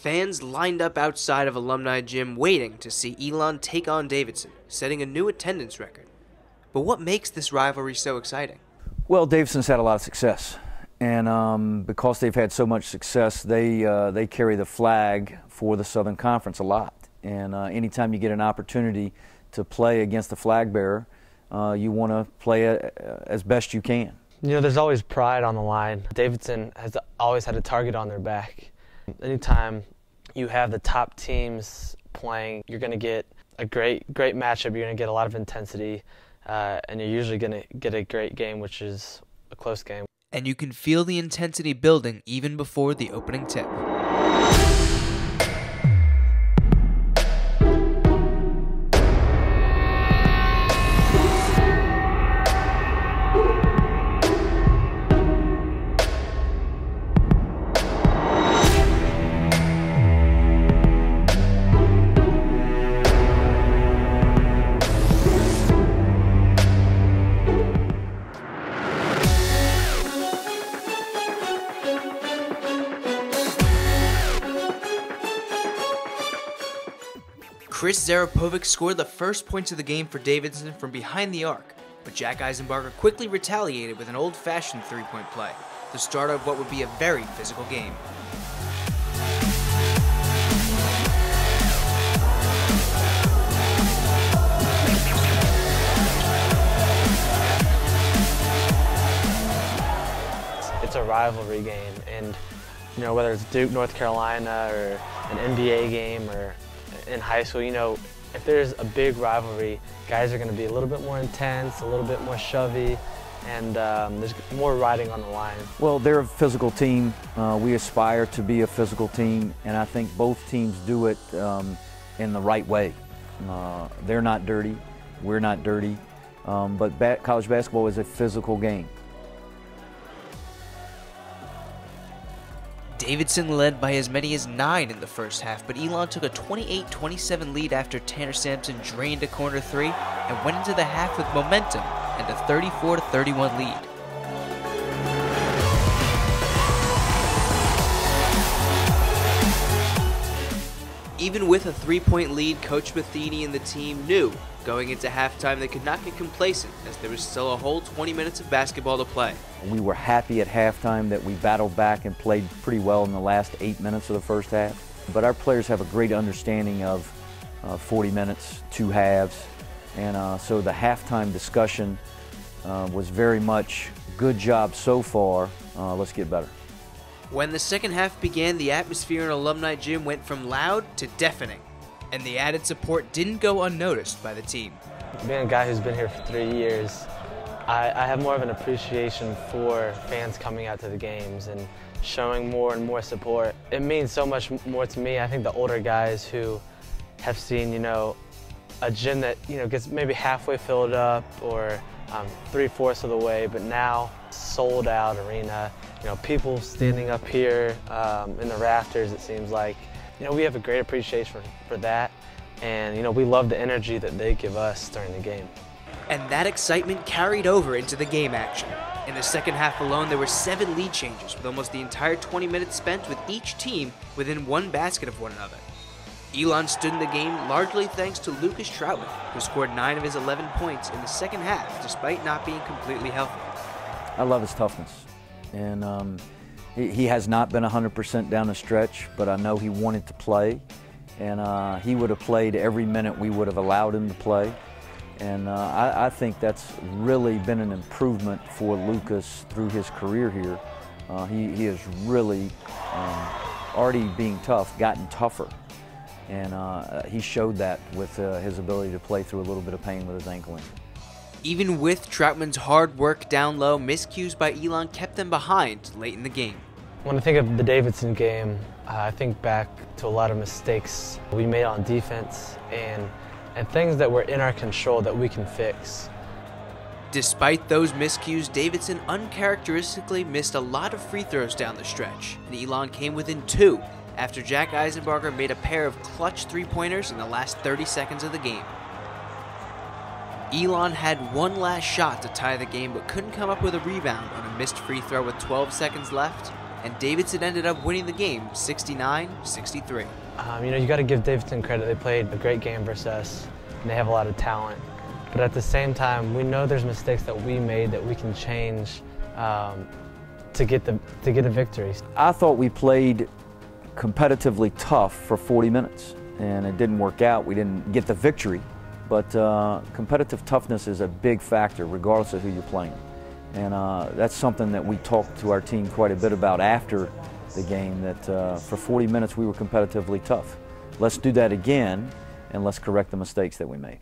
Fans lined up outside of Alumni Gym waiting to see Elon take on Davidson, setting a new attendance record. But what makes this rivalry so exciting? Well, Davidson's had a lot of success, and because they've had so much success, they carry the flag for the Southern Conference a lot. And anytime you get an opportunity to play against the flag bearer, you want to play it as best you can. You know, there's always pride on the line. Davidson has always had a target on their back. Anytime you have the top teams playing, you're going to get a great matchup. You're going to get a lot of intensity, and you're usually going to get a great game, which is a close game. And you can feel the intensity building even before the opening tip. Chris Zarapovic scored the first points of the game for Davidson from behind the arc, but Jack Eisenbarger quickly retaliated with an old-fashioned three-point play, the start of what would be a very physical game. It's a rivalry game, and you know, whether it's Duke, North Carolina, or an NBA game, or in high school, you know, if there's a big rivalry, guys are going to be a little bit more intense, a little bit more shovey, and there's more riding on the line. Well, they're a physical team. We aspire to be a physical team, and I think both teams do it in the right way. They're not dirty, we're not dirty, but college basketball is a physical game. Davidson led by as many as 9 in the first half, but Elon took a 28-27 lead after Tanner Sampson drained a corner three and went into the half with momentum and a 34-31 lead. Even with a 3-point lead, Coach Matheny and the team knew going into halftime they could not get complacent, as there was still a whole 20 minutes of basketball to play. We were happy at halftime that we battled back and played pretty well in the last 8 minutes of the first half. But our players have a great understanding of 40 minutes, 2 halves, and so the halftime discussion was very much good job so far, let's get better. When the second half began, the atmosphere in Alumni Gym went from loud to deafening, and the added support didn't go unnoticed by the team. Being a guy who's been here for 3 years, I have more of an appreciation for fans coming out to the games and showing more and more support. It means so much more to me. I think the older guys who have seen, you know, a gym that, you know, gets maybe halfway filled up or 3/4 of the way, but now sold out arena, you know, people standing up here in the rafters, it seems like. You know, we have a great appreciation for that, and you know, we love the energy that they give us during the game. And that excitement carried over into the game action. In the second half alone, there were 7 lead changes, with almost the entire 20 minutes spent with each team within 1 basket of one another. Elon stood in the game largely thanks to Lucas Troutman, who scored 9 of his 11 points in the second half, despite not being completely healthy. I love his toughness, and he has not been 100% down the stretch, but I know he wanted to play, and he would have played every minute we would have allowed him to play. And I think that's really been an improvement for Lucas through his career here. He has really, already being tough, gotten tougher. And he showed that with his ability to play through a little bit of pain with his ankle injury. Even with Troutman's hard work down low, miscues by Elon kept them behind late in the game. When I think of the Davidson game, I think back to a lot of mistakes we made on defense and things that were in our control that we can fix. Despite those miscues, Davidson uncharacteristically missed a lot of free throws down the stretch, and Elon came within 2 after Jack Eisenbarger made a pair of clutch three-pointers in the last 30 seconds of the game. Elon had one last shot to tie the game but couldn't come up with a rebound on a missed free throw with 12 seconds left, and Davidson ended up winning the game 69-63. You got to give Davidson credit. They played a great game versus us, and they have a lot of talent. But at the same time, we know there's mistakes that we made that we can change to get the victory. I thought we played competitively tough for 40 minutes, and it didn't work out. We didn't get the victory, but competitive toughness is a big factor regardless of who you're playing. And that's something that we talked to our team quite a bit about after the game, that for 40 minutes we were competitively tough. Let's do that again, and let's correct the mistakes that we made.